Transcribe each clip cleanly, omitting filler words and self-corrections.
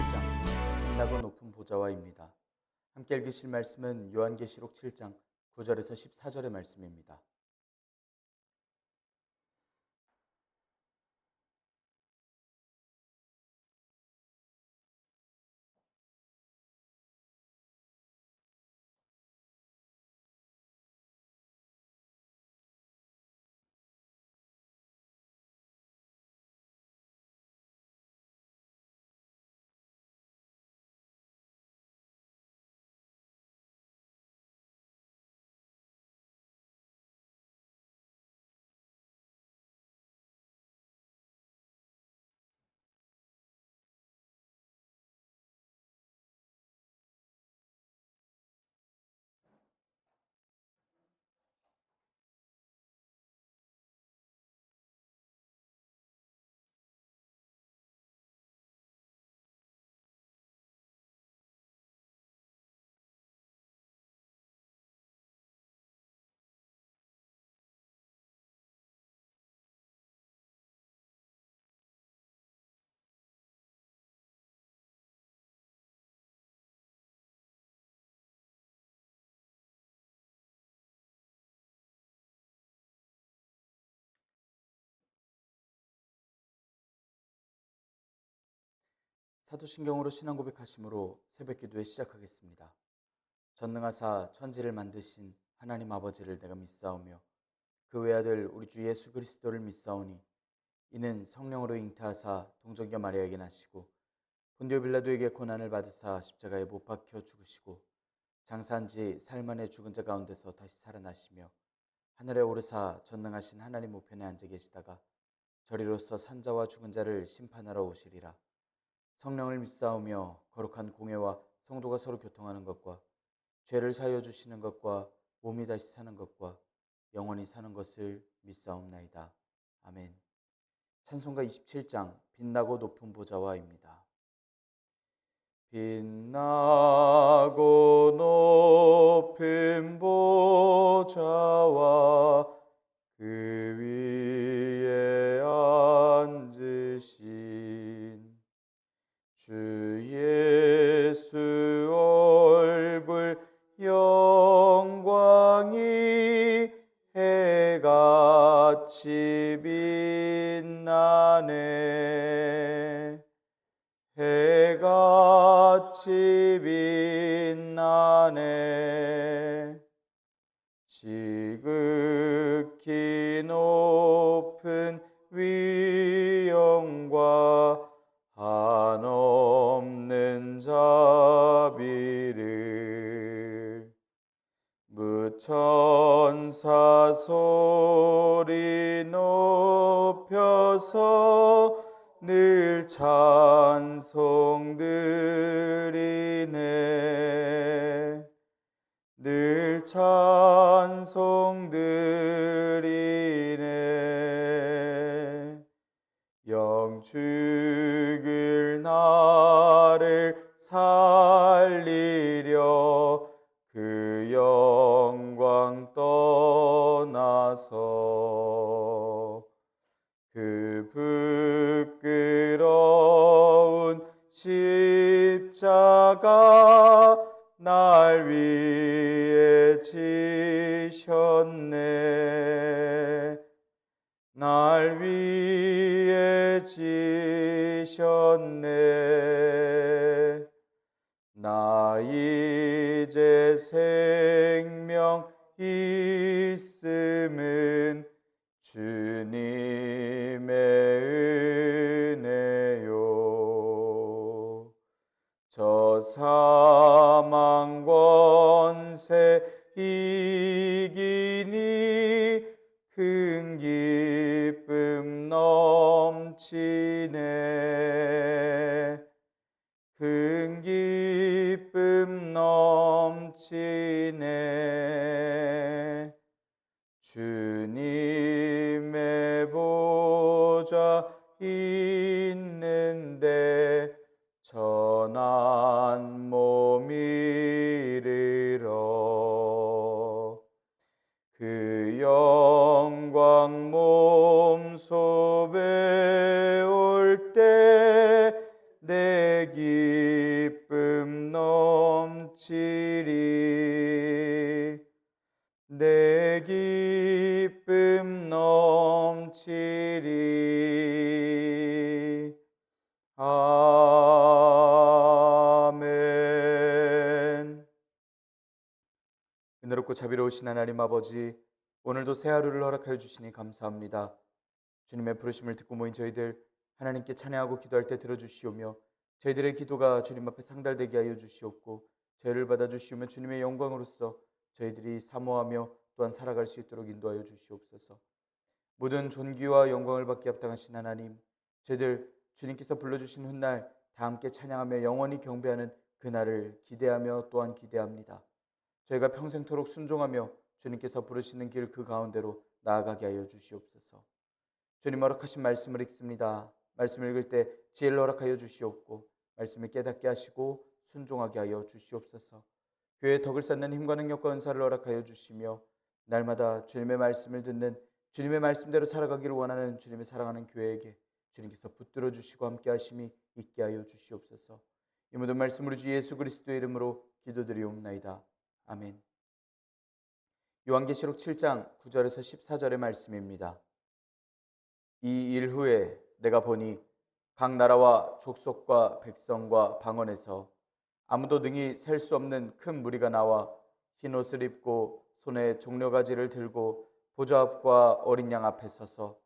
17장 빛나고 높은 보좌와입니다. 함께 읽으실 말씀은 요한계시록 7장 9절에서 14절의 말씀입니다. 사도신경으로 신앙 고백하심으로 새벽기도에 시작하겠습니다. 전능하사 천지를 만드신 하나님 아버지를 내가 믿사오며 그 외아들 우리 주 예수 그리스도를 믿사오니 이는 성령으로 잉태하사 동정녀 마리아에게 나시고 본디오 빌라도에게 고난을 받으사 십자가에 못 박혀 죽으시고 장사한 지 사흘 만에 죽은 자 가운데서 다시 살아나시며 하늘에 오르사 전능하신 하나님 우편에 앉아 계시다가 저리로서 산자와 죽은 자를 심판하러 오시리라. 성령을 믿사오며 거룩한 공회와 성도가 서로 교통하는 것과 죄를 사하여 주시는 것과 몸이 다시 사는 것과 영원히 사는 것을 믿사옵나이다. 아멘. 찬송가 27장 빛나고 높은 보좌와입니다. 빛나고 높은 보좌와 그 위에 앉으신 주 예수 얼굴 영광이 해같이 빛나네. 해같이 빛나네. 지극히 높은 위엄과 한없는 자비를 무천사 소리 높여서 늘 찬송드리네. 늘 찬송드리네. 영죽을 나를 살리려 그 영광 떠나서 그 부끄러운 십자가 날 위해 지셨네. 날 위해 지셨네. 나 이제 생명 있음은 주님의 은혜요. 저 사망 권세 이기니 큰 기쁨 넘치네. 큰 기쁨 넘치네. 주님의 보좌 있는데 전한 몸 이르러 그 영광 몸소에 올 때 내 길 내 기쁨 넘치리. 아멘. 은혜롭고 자비로우신 하나님 아버지, 오늘도 새 하루를 허락하여 주시니 감사합니다. 주님의 부르심을 듣고 모인 저희들 하나님께 찬양하고 기도할 때 들어주시오며, 저희들의 기도가 주님 앞에 상달되게 하여 주시옵고, 저희를 받아주시오며 주님의 영광으로서 저희들이 사모하며 또한 살아갈 수 있도록 인도하여 주시옵소서. 모든 존귀와 영광을 받기 합당하신 하나님, 저희들 주님께서 불러주신 훗날 다 함께 찬양하며 영원히 경배하는 그날을 기대하며 또한 기대합니다. 저희가 평생토록 순종하며 주님께서 부르시는 길 그 가운데로 나아가게 하여 주시옵소서. 주님 허락하신 말씀을 읽습니다. 말씀을 읽을 때 지혜를 허락하여 주시옵고, 말씀을 깨닫게 하시고 순종하게 하여 주시옵소서. 교회의 덕을 쌓는 힘과 능력과 은사를 허락하여 주시며, 날마다 주님의 말씀을 듣는, 주님의 말씀대로 살아가기를 원하는 주님의 사랑하는 교회에게 주님께서 붙들어 주시고 함께 하심이 있게 하여 주시옵소서. 이 모든 말씀으로 주 예수 그리스도의 이름으로 기도드리옵나이다. 아멘. 요한계시록 7장 9절에서 14절의 말씀입니다. 이 일 후에 내가 보니 각 나라와 족속과 백성과 방언에서 아무도 능히 셀 수 없는 큰 무리가 나와 흰 옷을 입고 손에 종려가지를 들고 보좌 앞과 어린 양 앞에 서서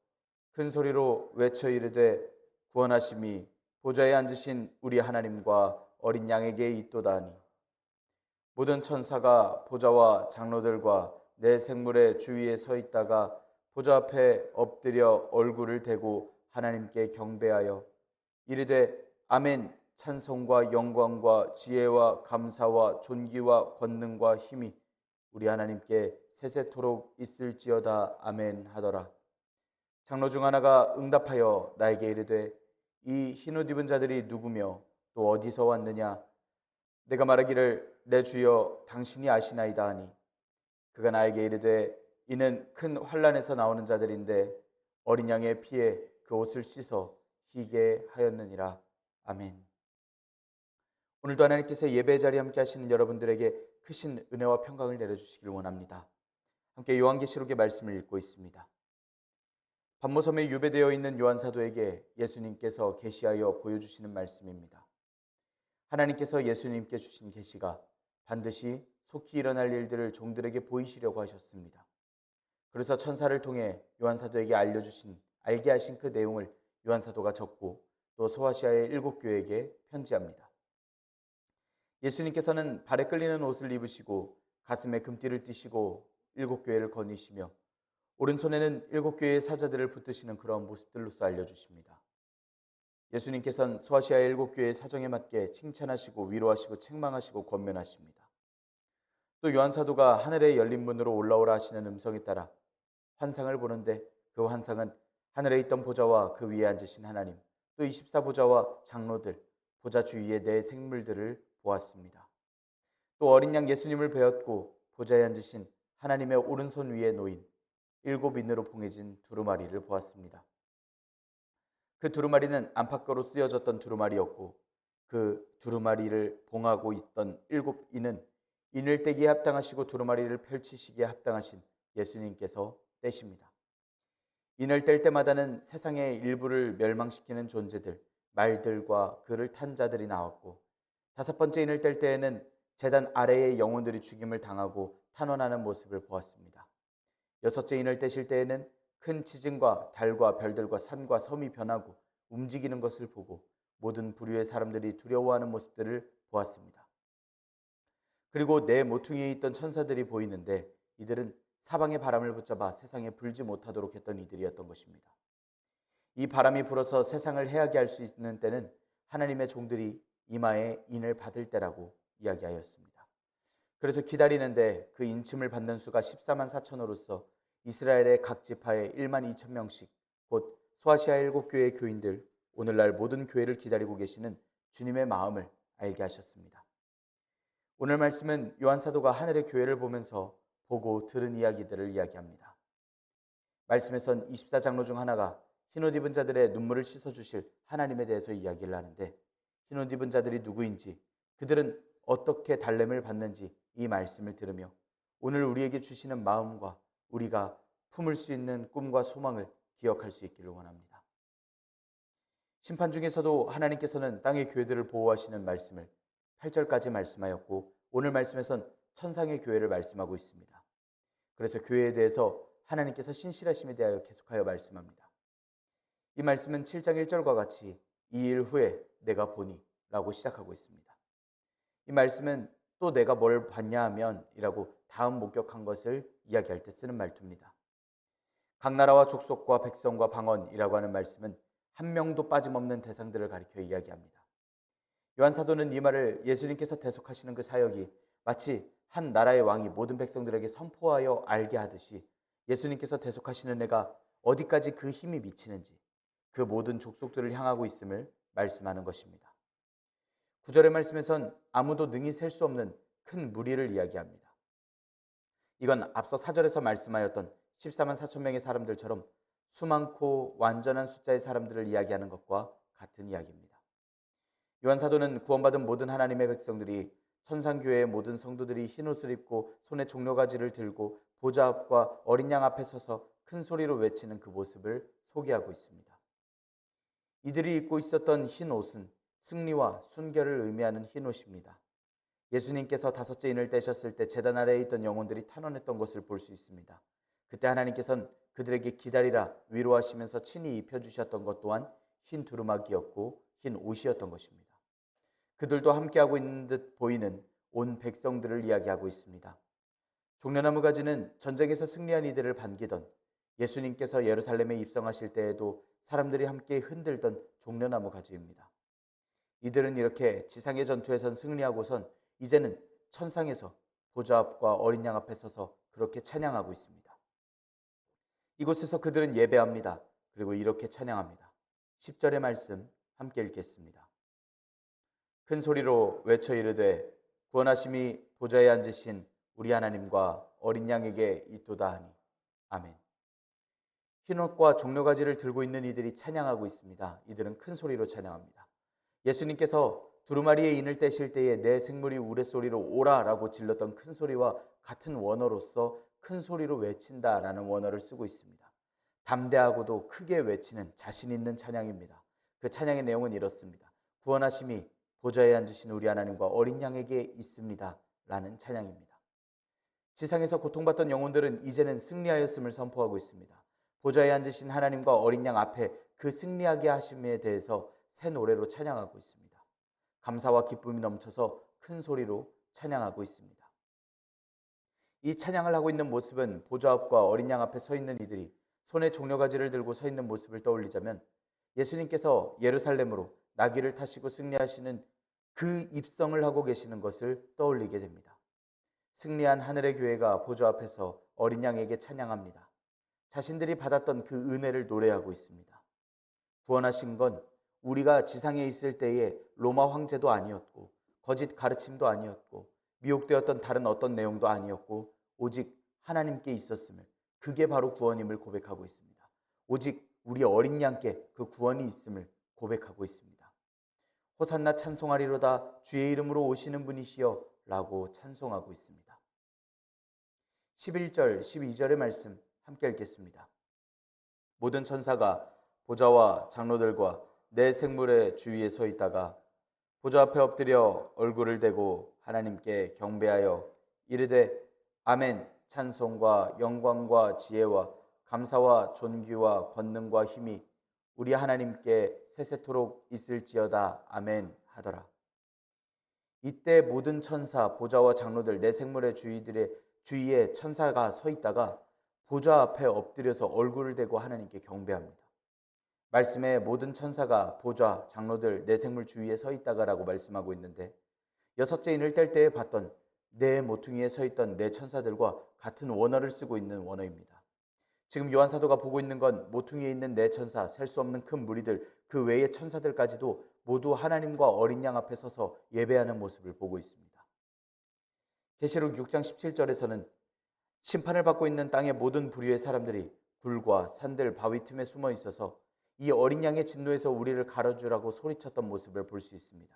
큰 소리로 외쳐 이르되 구원하심이 보좌에 앉으신 우리 하나님과 어린 양에게 있도다 하니, 모든 천사가 보좌와 장로들과 내 생물의 주위에 서 있다가 보좌 앞에 엎드려 얼굴을 대고 하나님께 경배하여 이르되 아멘. 찬송과 영광과 지혜와 감사와 존귀와 권능과 힘이 우리 하나님께 세세토록 있을지어다. 아멘 하더라. 장로 중 하나가 응답하여 나에게 이르되 이 흰옷 입은 자들이 누구며 또 어디서 왔느냐? 내가 말하기를 내 주여 당신이 아시나이다 하니, 그가 나에게 이르되 이는 큰 환난에서 나오는 자들인데 어린 양의 피에 그 옷을 씻어 희게 하였느니라. 아멘. 오늘도 하나님께서 예배 자리에 함께 하시는 여러분들에게 크신 은혜와 평강을 내려주시길 원합니다. 함께 요한계시록의 말씀을 읽고 있습니다. 반모섬에 유배되어 있는 요한사도에게 예수님께서 계시하여 보여주시는 말씀입니다. 하나님께서 예수님께 주신 계시가 반드시 속히 일어날 일들을 종들에게 보이시려고 하셨습니다. 그래서 천사를 통해 요한사도에게 알게 하신 그 내용을 요한사도가 적고 또 소아시아의 7교회에게 편지합니다. 예수님께서는 발에 끌리는 옷을 입으시고 가슴에 금띠를 띠시고 7교회를 거니시며 오른손에는 7교회의 사자들을 붙드시는 그런 모습들로서 알려주십니다. 예수님께서는 소아시아의 7교회의 사정에 맞게 칭찬하시고 위로하시고 책망하시고 권면하십니다. 또 요한사도가 하늘의 열린 문으로 올라오라 하시는 음성에 따라 환상을 보는데, 그 환상은 하늘에 있던 보좌와 그 위에 앉으신 하나님, 또 24보좌와 장로들, 보좌 주위의 네 생물들을 보았습니다. 또 어린 양 예수님을 배웠고 보좌에 앉으신 하나님의 오른손 위에 놓인 7인으로 봉해진 두루마리를 보았습니다. 그 두루마리는 안팎으로 쓰여졌던 두루마리였고, 그 두루마리를 봉하고 있던 7인은 인을 떼기에 합당하시고 두루마리를 펼치시기에 합당하신 예수님께서 떼십니다. 인을 뗄 때마다는 세상의 일부를 멸망시키는 존재들, 말들과 그를 탄 자들이 나왔고, 5번째 인을 뗄 때에는 제단 아래의 영혼들이 죽임을 당하고 탄원하는 모습을 보았습니다. 6째 인을 떼실 때에는 큰 지진과 달과 별들과 산과 섬이 변하고 움직이는 것을 보고 모든 부류의 사람들이 두려워하는 모습들을 보았습니다. 그리고 네 모퉁이에 있던 천사들이 보이는데, 이들은 사방의 바람을 붙잡아 세상에 불지 못하도록 했던 이들이었던 것입니다. 이 바람이 불어서 세상을 해하게 할 수 있는 때는 하나님의 종들이 이마에 인을 받을 때라고 이야기하였습니다. 그래서 기다리는데 그 인침을 받는 수가 14만 4천으로서 이스라엘의 각 지파에 1만 2천 명씩, 곧 소아시아 7교회의 교인들, 오늘날 모든 교회를 기다리고 계시는 주님의 마음을 알게 하셨습니다. 오늘 말씀은 요한사도가 하늘의 교회를 보면서 보고 들은 이야기들을 이야기합니다. 말씀에선 24장로 중 하나가 흰옷 입은 자들의 눈물을 씻어주실 하나님에 대해서 이야기를 하는데, 흰옷 입은 자들이 누구인지, 그들은 어떻게 달램을 받는지 이 말씀을 들으며 오늘 우리에게 주시는 마음과 우리가 품을 수 있는 꿈과 소망을 기억할 수 있기를 원합니다. 심판 중에서도 하나님께서는 땅의 교회들을 보호하시는 말씀을 8절까지 말씀하였고, 오늘 말씀에선 천상의 교회를 말씀하고 있습니다. 그래서 교회에 대해서 하나님께서 신실하심에 대하여 계속하여 말씀합니다. 이 말씀은 7장 1절과 같이 이 일 후에 내가 보니 라고 시작하고 있습니다. 이 말씀은 또 내가 뭘 봤냐 하면 이라고 다음 목격한 것을 이야기할 때 쓰는 말투입니다. 각 나라와 족속과 백성과 방언이라고 하는 말씀은 한 명도 빠짐없는 대상들을 가리켜 이야기합니다. 요한 사도는 이 말을 예수님께서 대속하시는 그 사역이 마치 한 나라의 왕이 모든 백성들에게 선포하여 알게 하듯이 예수님께서 대속하시는 애가 어디까지 그 힘이 미치는지 그 모든 족속들을 향하고 있음을 말씀하는 것입니다. 9절의 말씀에선 아무도 능히 셀 수 없는 큰 무리를 이야기합니다. 이건 앞서 4절에서 말씀하였던 14만 4천 명의 사람들처럼 수많고 완전한 숫자의 사람들을 이야기하는 것과 같은 이야기입니다. 요한 사도는 구원받은 모든 하나님의 백성들이 천상교회의 모든 성도들이 흰옷을 입고 손에 종려가지를 들고 보좌 앞과 어린 양 앞에 서서 큰 소리로 외치는 그 모습을 소개하고 있습니다. 이들이 입고 있었던 흰옷은 승리와 순결을 의미하는 흰옷입니다. 예수님께서 다섯째 인을 떼셨을 때 제단 아래에 있던 영혼들이 탄원했던 것을 볼 수 있습니다. 그때 하나님께서는 그들에게 기다리라 위로하시면서 친히 입혀주셨던 것 또한 흰 두루마기였고 흰 옷이었던 것입니다. 그들도 함께하고 있는 듯 보이는 온 백성들을 이야기하고 있습니다. 종려나무 가지는 전쟁에서 승리한 이들을 반기던 예수님께서 예루살렘에 입성하실 때에도 사람들이 함께 흔들던 종려나무 가지입니다. 이들은 이렇게 지상의 전투에선 승리하고선 이제는 천상에서 보좌 앞과 어린 양 앞에 서서 그렇게 찬양하고 있습니다. 이곳에서 그들은 예배합니다. 그리고 이렇게 찬양합니다. 10절의 말씀 함께 읽겠습니다. 큰 소리로 외쳐 이르되 구원하심이 보좌에 앉으신 우리 하나님과 어린 양에게 있도다 하니 아멘. 흰옷과 종려가지를 들고 있는 이들이 찬양하고 있습니다. 이들은 큰 소리로 찬양합니다. 예수님께서 두루마리의 인을 떼실 때에 내 생물이 우레소리로 오라라고 질렀던 큰 소리와 같은 원어로서 큰 소리로 외친다라는 원어를 쓰고 있습니다. 담대하고도 크게 외치는 자신 있는 찬양입니다. 그 찬양의 내용은 이렇습니다. 구원하심이 보좌에 앉으신 우리 하나님과 어린 양에게 있습니다 라는 찬양입니다. 지상에서 고통받던 영혼들은 이제는 승리하였음을 선포하고 있습니다. 보좌에 앉으신 하나님과 어린 양 앞에 그 승리하게 하심에 대해서 새 노래로 찬양하고 있습니다. 감사와 기쁨이 넘쳐서 큰 소리로 찬양하고 있습니다. 이 찬양을 하고 있는 모습은 보좌 앞과 어린 양 앞에 서 있는 이들이 손에 종려가지를 들고 서 있는 모습을 떠올리자면 예수님께서 예루살렘으로 나귀를 타시고 승리하시는 그 입성을 하고 계시는 것을 떠올리게 됩니다. 승리한 하늘의 교회가 보좌 앞에서 어린 양에게 찬양합니다. 자신들이 받았던 그 은혜를 노래하고 있습니다. 구원하신 건 우리가 지상에 있을 때에 로마 황제도 아니었고 거짓 가르침도 아니었고 미혹되었던 다른 어떤 내용도 아니었고 오직 하나님께 있었음을, 그게 바로 구원임을 고백하고 있습니다. 오직 우리 어린 양께 그 구원이 있음을 고백하고 있습니다. 호산나 찬송하리로다 주의 이름으로 오시는 분이시여 라고 찬송하고 있습니다. 11절 12절의 말씀 함께 읽겠습니다. 모든 천사가 보좌와 장로들과 내 생물의 주위에 서 있다가 보좌 앞에 엎드려 얼굴을 대고 하나님께 경배하여 이르되 아멘. 찬송과 영광과 지혜와 감사와 존귀와 권능과 힘이 우리 하나님께 세세토록 있을지어다. 아멘 하더라. 이때 모든 천사, 보좌와 장로들, 내 생물의 주위에 천사가 서 있다가 보좌 앞에 엎드려서 얼굴을 대고 하나님께 경배합니다. 말씀에 모든 천사가 보좌, 장로들, 내 생물 주위에 서 있다가라고 말씀하고 있는데 여섯째 인을 뗄 때에 봤던 네 모퉁이에 서 있던 네 천사들과 같은 원어를 쓰고 있는 원어입니다. 지금 요한 사도가 보고 있는 건 모퉁이에 있는 네 천사, 셀 수 없는 큰 무리들, 그 외의 천사들까지도 모두 하나님과 어린 양 앞에 서서 예배하는 모습을 보고 있습니다. 계시록 6장 17절에서는 심판을 받고 있는 땅의 모든 부류의 사람들이 굴과 산들, 바위 틈에 숨어 있어서 이 어린 양의 진노에서 우리를 가려주라고 소리쳤던 모습을 볼 수 있습니다.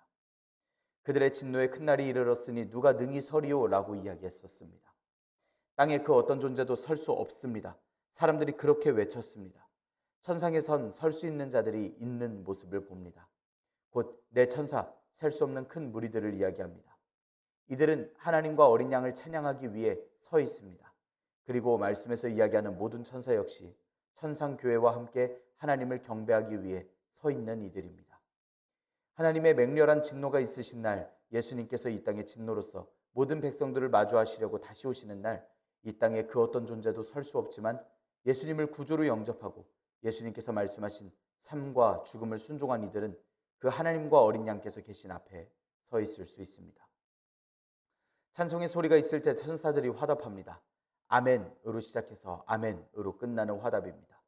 그들의 진노의 큰 날이 이르렀으니 누가 능히 서리오 라고 이야기했었습니다. 땅의 그 어떤 존재도 설 수 없습니다. 사람들이 그렇게 외쳤습니다. 천상에선 설 수 있는 자들이 있는 모습을 봅니다. 곧 내 천사, 셀 수 없는 큰 무리들을 이야기합니다. 이들은 하나님과 어린 양을 찬양하기 위해 서 있습니다. 그리고 말씀에서 이야기하는 모든 천사 역시 천상교회와 함께 하나님을 경배하기 위해 서 있는 이들입니다. 하나님의 맹렬한 진노가 있으신 날, 예수님께서 이 땅의 진노로서 모든 백성들을 마주하시려고 다시 오시는 날, 이 땅에 그 어떤 존재도 설 수 없지만 예수님을 구주로 영접하고 예수님께서 말씀하신 삶과 죽음을 순종한 이들은 그 하나님과 어린 양께서 계신 앞에 서 있을 수 있습니다. 찬송의 소리가 있을 때 천사들이 화답합니다. 아멘으로 시작해서 아멘으로 끝나는 화답입니다.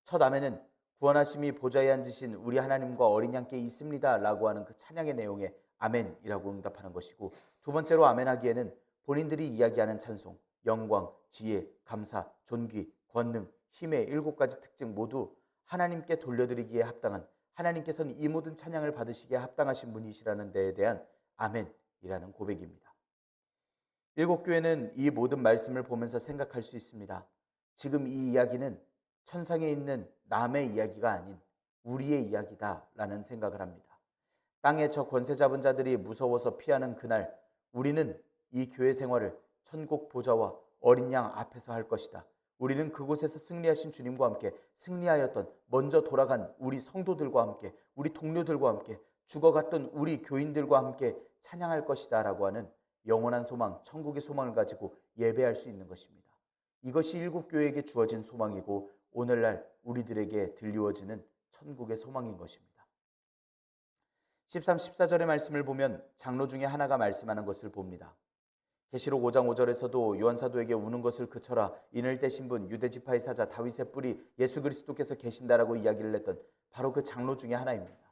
첫 아멘은 구원하심이 보좌에 앉으신 우리 하나님과 어린 양께 있습니다 라고 하는 그 찬양의 내용에 아멘이라고 응답하는 것이고, 두 번째로 아멘하기에는 본인들이 이야기하는 찬송, 영광, 지혜, 감사, 존귀, 권능, 힘의 7가지 특징 모두 하나님께 돌려드리기에 합당한, 하나님께서는 이 모든 찬양을 받으시기에 합당하신 분이시라는 데에 대한 아멘이라는 고백입니다. 일곱 교회는 이 모든 말씀을 보면서 생각할 수 있습니다. 지금 이 이야기는 천상에 있는 남의 이야기가 아닌 우리의 이야기다라는 생각을 합니다. 땅의 저 권세 잡은 자들이 무서워서 피하는 그날, 우리는 이 교회 생활을 천국 보좌와 어린 양 앞에서 할 것이다. 우리는 그곳에서 승리하신 주님과 함께, 승리하였던 먼저 돌아간 우리 성도들과 함께, 우리 동료들과 함께, 죽어갔던 우리 교인들과 함께 찬양할 것이다 라고 하는 영원한 소망, 천국의 소망을 가지고 예배할 수 있는 것입니다. 이것이 일곱 교회에게 주어진 소망이고 오늘날 우리들에게 들리워지는 천국의 소망인 것입니다. 13, 14절의 말씀을 보면 장로 중에 하나가 말씀하는 것을 봅니다. 계시록 5장 5절에서도 요한사도에게 우는 것을 그쳐라, 이늘 때 신분 유대 지파의 사자 다윗의 뿌리 예수 그리스도께서 계신다라고 이야기를 했던 바로 그 장로 중에 하나입니다.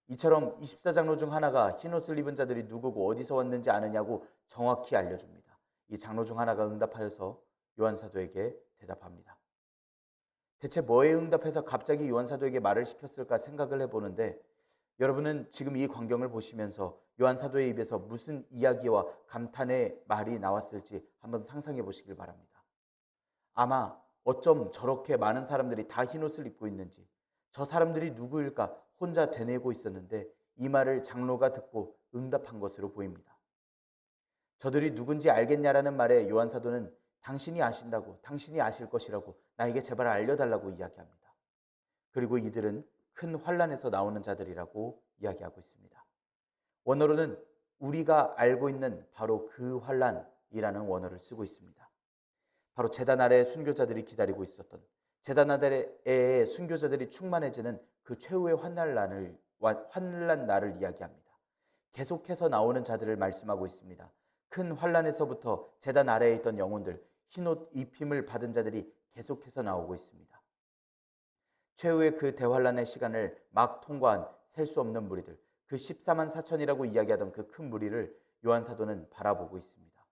이처럼 24장로 중 하나가 흰옷을 입은 자들이 누구고 어디서 왔는지 아느냐고 정확히 알려줍니다. 이 장로 중 하나가 응답하여서 요한사도에게 대답합니다. 대체 뭐에 응답해서 갑자기 요한사도에게 말을 시켰을까 생각을 해보는데, 여러분은 지금 이 광경을 보시면서 요한사도의 입에서 무슨 이야기와 감탄의 말이 나왔을지 한번 상상해 보시길 바랍니다. 아마 어쩜 저렇게 많은 사람들이 다 흰옷을 입고 있는지, 저 사람들이 누구일까 혼자 되뇌고 있었는데 이 말을 장로가 듣고 응답한 것으로 보입니다. 저들이 누군지 알겠냐라는 말에 요한사도는 당신이 아신다고, 당신이 아실 것이라고 나에게 제발 알려달라고 이야기합니다. 그리고 이들은 큰 환난에서 나오는 자들이라고 이야기하고 있습니다. 원어로는 우리가 알고 있는 바로 그 환난이라는 원어를 쓰고 있습니다. 바로 제단 아래에 순교자들이 기다리고 있었던, 제단 아래에 순교자들이 충만해지는 그 최후의 환난 날을 이야기합니다. 계속해서 나오는 자들을 말씀하고 있습니다. 큰 환난에서부터 제단 아래에 있던 영혼들, 흰옷 입힘을 받은 자들이 계속해서 나오고 있습니다. 최후의 그 대환란의 시간을 막 통과한 셀 수 없는 무리들, 그 14만 4천이라고 이야기하던 그 큰 무리를 요한사도는 바라보고 있습니다.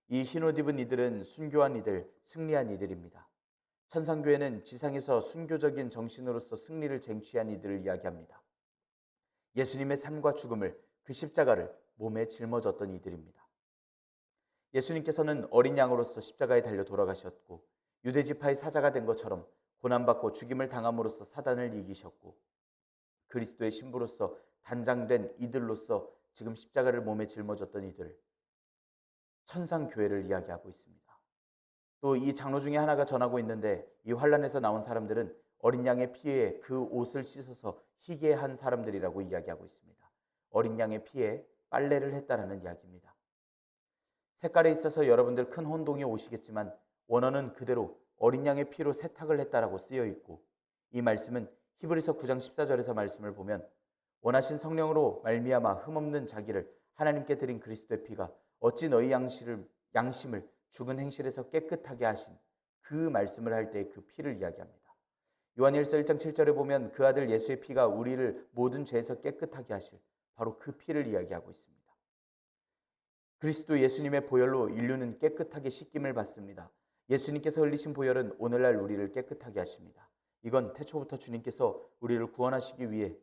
이 흰옷 입은 이들은 순교한 이들, 승리한 이들입니다. 천상교회는 지상에서 순교적인 정신으로서 승리를 쟁취한 이들을 이야기합니다. 예수님의 삶과 죽음을, 그 십자가를 몸에 짊어졌던 이들입니다. 예수님께서는 어린 양으로서 십자가에 달려 돌아가셨고 유대지파의 사자가 된 것처럼 고난받고 죽임을 당함으로써 사단을 이기셨고, 그리스도의 신부로서 단장된 이들로서 지금 십자가를 몸에 짊어졌던 이들, 천상교회를 이야기하고 있습니다. 또 이 장로 중에 하나가 전하고 있는데, 이 환란에서 나온 사람들은 어린 양의 피에 그 옷을 씻어서 희게 한 사람들이라고 이야기하고 있습니다. 어린 양의 피에 빨래를 했다라는 이야기입니다. 색깔에 있어서 여러분들 큰 혼동이 오시겠지만 원어는 그대로 어린 양의 피로 세탁을 했다라고 쓰여 있고, 이 말씀은 히브리서 9장 14절에서 말씀을 보면 원하신 성령으로 말미암아 흠없는 자기를 하나님께 드린 그리스도의 피가 어찌 너희 양심을 죽은 행실에서 깨끗하게 하신, 그 말씀을 할 때 그 피를 이야기합니다. 요한일서 1장 7절에 보면 그 아들 예수의 피가 우리를 모든 죄에서 깨끗하게 하실 바로 그 피를 이야기하고 있습니다. 그리스도 예수님의 보혈로 인류는 깨끗하게 씻김을 받습니다. 예수님께서 흘리신 보혈은 오늘날 우리를 깨끗하게 하십니다. 이건 태초부터 주님께서 우리를 구원하시기 위해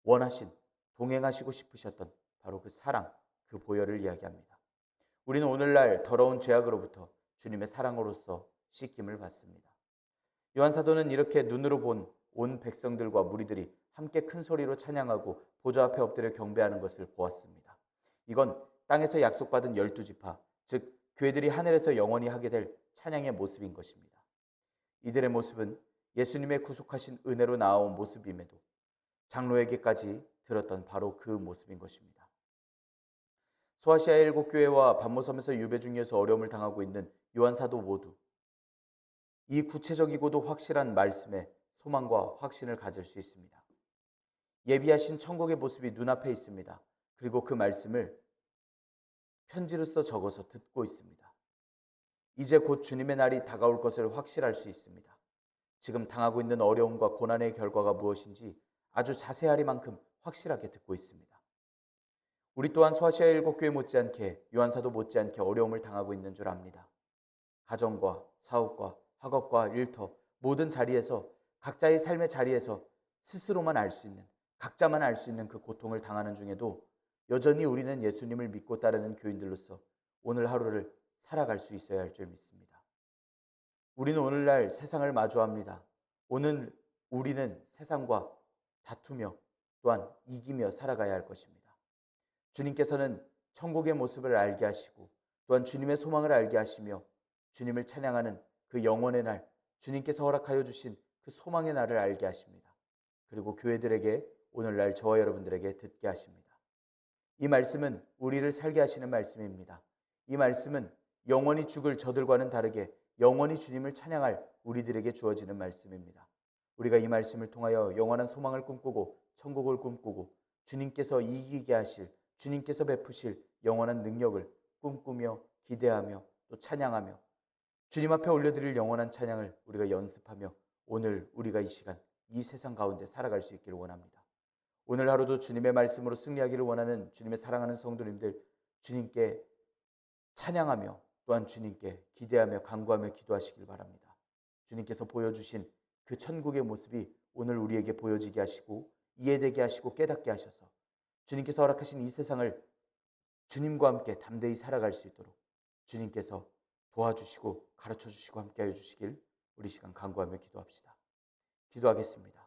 원하신, 동행하시고 싶으셨던 바로 그 사랑, 그 보혈을 이야기합니다. 우리는 오늘날 더러운 죄악으로부터, 주님의 사랑으로서 씻김을 받습니다. 요한 사도는 이렇게 눈으로 본 온 백성들과 무리들이 함께 큰 소리로 찬양하고 보좌 앞에 엎드려 경배하는 것을 보았습니다. 이건 땅에서 약속받은 12지파, 즉 교회들이 하늘에서 영원히 하게 될 찬양의 모습인 것입니다. 이들의 모습은 예수님의 구속하신 은혜로 나아온 모습임에도 장로에게까지 들었던 바로 그 모습인 것입니다. 소아시아의 7교회와 반모섬에서 유배 중이어서 어려움을 당하고 있는 요한 사도 모두 이 구체적이고도 확실한 말씀에 소망과 확신을 가질 수 있습니다. 예비하신 천국의 모습이 눈앞에 있습니다. 그리고 그 말씀을 편지로써 적어서 듣고 있습니다. 이제 곧 주님의 날이 다가올 것을 확실할 수 있습니다. 지금 당하고 있는 어려움과 고난의 결과가 무엇인지 아주 자세하리만큼 확실하게 듣고 있습니다. 우리 또한 소아시아 7교회 못지않게 요한사도 못지않게 어려움을 당하고 있는 줄 압니다. 가정과 사업과 학업과 일터 모든 자리에서 각자의 삶의 자리에서 스스로만 알 수 있는 각자만 알 수 있는 그 고통을 당하는 중에도 여전히 우리는 예수님을 믿고 따르는 교인들로서 오늘 하루를 살아갈 수 있어야 할 줄 믿습니다. 우리는 오늘날 세상을 마주합니다. 오늘 우리는 세상과 다투며 또한 이기며 살아가야 할 것입니다. 주님께서는 천국의 모습을 알게 하시고 또한 주님의 소망을 알게 하시며 주님을 찬양하는 그 영원의 날, 주님께서 허락하여 주신 그 소망의 날을 알게 하십니다. 그리고 교회들에게 오늘날 저와 여러분들에게 듣게 하십니다. 이 말씀은 우리를 살게 하시는 말씀입니다. 이 말씀은 영원히 죽을 저들과는 다르게 영원히 주님을 찬양할 우리들에게 주어지는 말씀입니다. 우리가 이 말씀을 통하여 영원한 소망을 꿈꾸고 천국을 꿈꾸고 주님께서 이기게 하실, 주님께서 베푸실 영원한 능력을 꿈꾸며 기대하며 또 찬양하며 주님 앞에 올려드릴 영원한 찬양을 우리가 연습하며 오늘 우리가 이 시간 이 세상 가운데 살아갈 수 있기를 원합니다. 오늘 하루도 주님의 말씀으로 승리하기를 원하는 주님의 사랑하는 성도님들, 주님께 찬양하며 또한 주님께 기대하며 간구하며 기도하시길 바랍니다. 주님께서 보여주신 그 천국의 모습이 오늘 우리에게 보여지게 하시고 이해되게 하시고 깨닫게 하셔서 주님께서 허락하신 이 세상을 주님과 함께 담대히 살아갈 수 있도록 주님께서 도와주시고 가르쳐주시고 함께하여 주시길 우리 시간 간구하며 기도합시다. 기도하겠습니다.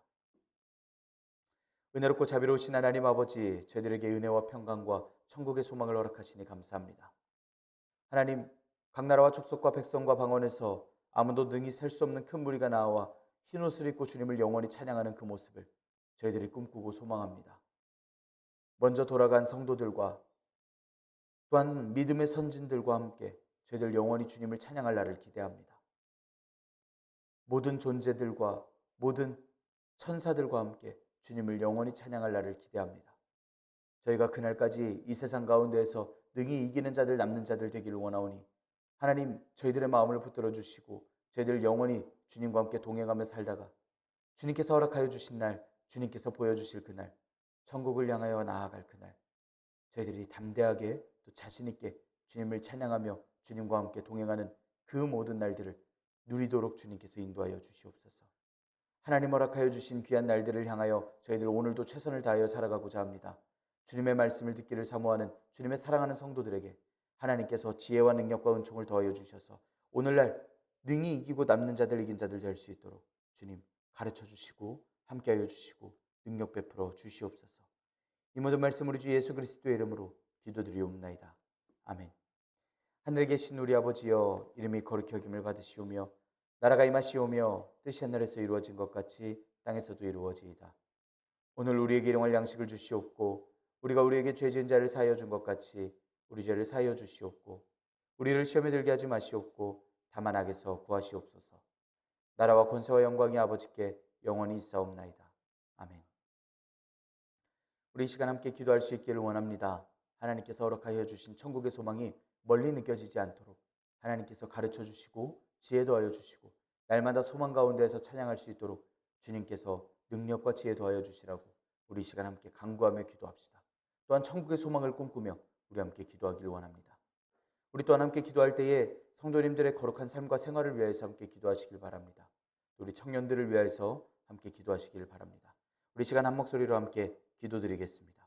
은혜롭고 자비로우신 하나님 아버지, 저희들에게 은혜와 평강과 천국의 소망을 허락하시니 감사합니다. 하나님, 각 나라와 족속과 백성과 방언에서 아무도 능히 셀 수 없는 큰 무리가 나와 흰옷을 입고 주님을 영원히 찬양하는 그 모습을 저희들이 꿈꾸고 소망합니다. 먼저 돌아간 성도들과 또한 믿음의 선진들과 함께 저희들 영원히 주님을 찬양할 날을 기대합니다. 모든 존재들과 모든 천사들과 함께 주님을 영원히 찬양할 날을 기대합니다. 저희가 그날까지 이 세상 가운데에서 능히 이기는 자들 남는 자들 되기를 원하오니 하나님 저희들의 마음을 붙들어 주시고 저희들 영원히 주님과 함께 동행하며 살다가 주님께서 허락하여 주신 날, 주님께서 보여주실 그날, 천국을 향하여 나아갈 그날 저희들이 담대하게 또 자신 있게 주님을 찬양하며 주님과 함께 동행하는 그 모든 날들을 누리도록 주님께서 인도하여 주시옵소서. 하나님 허락하여 주신 귀한 날들을 향하여 저희들 오늘도 최선을 다하여 살아가고자 합니다. 주님의 말씀을 듣기를 사모하는 주님의 사랑하는 성도들에게 하나님께서 지혜와 능력과 은총을 더하여 주셔서 오늘날 능히 이기고 남는 자들 이긴 자들 될 수 있도록 주님 가르쳐 주시고 함께하여 주시고 능력 베풀어 주시옵소서. 이 모든 말씀 우리 주 예수 그리스도의 이름으로 기도드리옵나이다. 아멘. 하늘에 계신 우리 아버지여, 이름이 거룩히 여김을 받으시오며 나라가 임하시오며 뜻이 하늘에서 이루어진 것 같이 땅에서도 이루어지이다. 오늘 우리에게 일용할 양식을 주시옵고 우리가 우리에게 죄 지은 자를 사하여 준 것 같이 우리 죄를 사하여 주시옵고 우리를 시험에 들게 하지 마시옵고 다만 악에서 구하시옵소서. 나라와 권세와 영광이 아버지께 영원히 있사옵나이다. 아멘. 우리 이 시간 함께 기도할 수 있기를 원합니다. 하나님께서 허락하여 주신 천국의 소망이 멀리 느껴지지 않도록 하나님께서 가르쳐 주시고 지혜 더하여 주시고 날마다 소망 가운데에서 찬양할 수 있도록 주님께서 능력과 지혜 더하여 주시라고 우리 이 시간 함께 간구하며 기도합시다. 또한 천국의 소망을 꿈꾸며 우리 함께 기도하기를 원합니다. 우리 또한 함께 기도할 때에 성도님들의 거룩한 삶과 생활을 위해서 함께 기도하시길 바랍니다. 우리 청년들을 위해서 함께 기도하시길 바랍니다. 우리 시간 한 목소리로 함께 기도드리겠습니다.